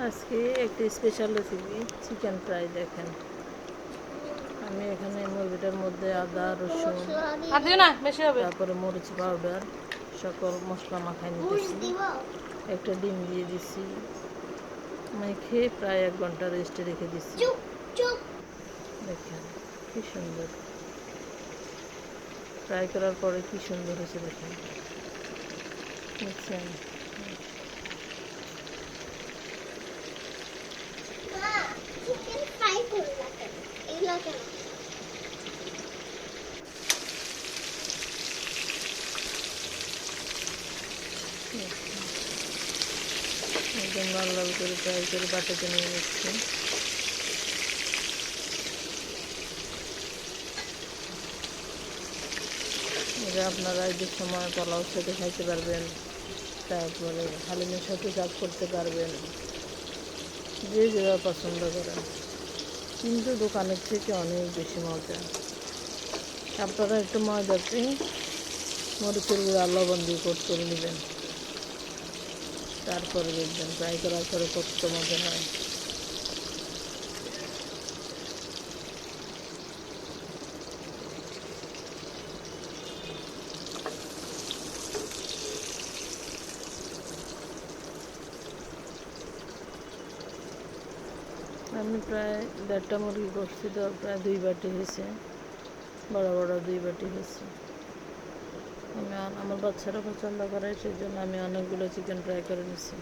আজকে একটা special recipe chicken fry. দেখেন আমি এখানে মুরগিটার মধ্যে আদা রসুন তারপরে মরিচ পাউডার সকল মশলা মাখাই নিতেছি। একটা ডিম দিয়ে দিছি, মেখে প্রায় 1 ঘন্টা রেস্টে রেখে দিছি। দেখেন কি সুন্দর ফ্রাই করার পরে কি সুন্দর হয়েছে দেখেন, বুঝছেন? একদম লাল লাল করে ফ্রাই করে বাটাতে নিয়ে নিচ্ছি। এটা আপনারা ঈদের সময় পোলাও সাথে খাইতে পারবেন, তারপরে হালিমের সাথে চাপ করতে পারবেন, যে যেভাবে পছন্দ করেন, কিন্তু দোকানের থেকে অনেক বেশি মজা। আপনারা একটু ময়দাতে মরিচের গুঁড়া লবণ দিয়ে কোট করে নেবেন, তারপরে দেখবেন ফ্রাই করার পরে কত মজা হয়। আমি প্রায় 1.5টা মুরগি করছি, তো প্রায় 2 বাটি হয়েছে, বড় বড় 2 বাটি হয়েছে। আমি আমার বাচ্চারা পছন্দ করে, সেই জন্য আমি অনেকগুলো চিকেন ফ্রাই করে নিছি।